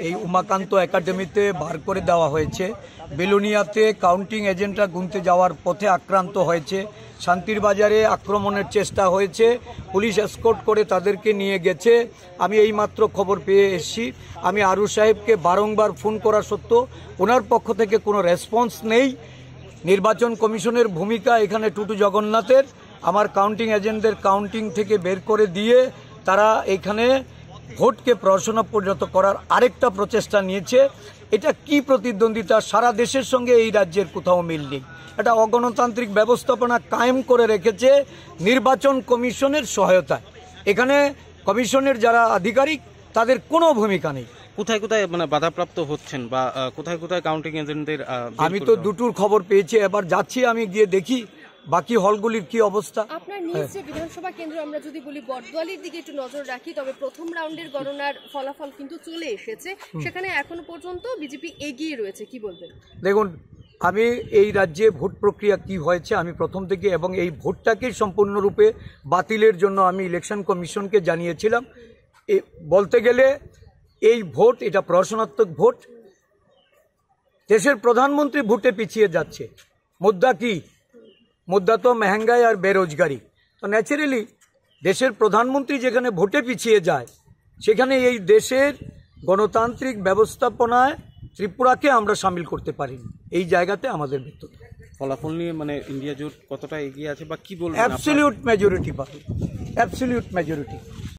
এই উমাকান্ত একাডেমিতে বার করে দেওয়া হয়েছে। বেলুনিয়াতে কাউন্টিং এজেন্টরা গুনতে যাওয়ার পথে আক্রান্ত হয়েছে, শান্তির বাজারে আক্রমণের চেষ্টা হয়েছে, পুলিশ এসকর্ট করে তাদেরকে নিয়ে গেছে। আমি এইমাত্র খবর পেয়ে এসেছি। আমি আরু সাহেবকে বারংবার ফোন করা সত্ত্বেও ওনার পক্ষ থেকে কোনো রেসপন্স নেই। নির্বাচন কমিশনের ভূমিকা এখানে টুটু জগন্নাথের। আমার কাউন্টিং এজেন্টদের কাউন্টিং থেকে বের করে দিয়ে তারা এখানে ভোটকে প্রহসনে পরিণত করার আরেকটা প্রচেষ্টা নিয়েছে। এটা কি প্রতিদ্বন্দ্বিতা, সারা দেশের সঙ্গে এই রাজ্যের কোথাও মিল নেই। এটা অগণতান্ত্রিক ব্যবস্থাপনা কায়েম করে রেখেছে নির্বাচন কমিশনের সহায়তায়। এখানে কমিশনের যারা আধিকারিক তাদের কোনো ভূমিকা নেই। কোথায় কোথায় মানে বাধাপ্রাপ্ত হচ্ছেন বা কোথায় কোথায় কাউন্টিং এজেন্টদের? আমি তো দুটোর খবর পেয়েছি, এবার যাচ্ছি আমি গিয়ে দেখি বাকি হলগুলির কি অবস্থা। আপনার নিজ যে বিধানসভা কেন্দ্র আমরা যদি বলি বটদোয়ালির দিকে একটু নজর রাখি, তবে প্রথম রাউন্ডের গণনার ফলাফল কিন্তু চলে এসেছে, সেখানে এখনো পর্যন্ত বিজেপি এগিয়ে রয়েছে, কি বলবেন? দেখুন, আমি এই রাজ্যে ভোট প্রক্রিয়া কি হয়েছে আমি প্রথম থেকে এবং এই ভোটটাকে সম্পূর্ণরূপে বাতিলের জন্য আমি ইলেকশন কমিশনকে জানিয়েছিলাম। বলতে গেলে এই ভোট এটা প্রহসনাত্মক ভোট। দেশের প্রধানমন্ত্রী ভোটে পিছিয়ে যাচ্ছে। মুদ্রা কি? মুদ্রা তো মহঙ্গাই আর বেরোজগারি। তো ন্যাচারালি দেশের প্রধানমন্ত্রী যেখানে ভোটে পিছিয়ে যায় সেখানে এই দেশের গণতান্ত্রিক ব্যবস্থাপনায় ত্রিপুরাকে আমরা সামিল করতে পারিনি। এই জায়গাতে আমাদের ব্যর্থতা। ফলাফল নিয়ে মানে ইন্ডিয়া জোট কতটা এগিয়ে আছে বা কি বলবেন? অ্যাবসলিউট মেজরিটি পাবে, অ্যাবসলিউট মেজরিটি।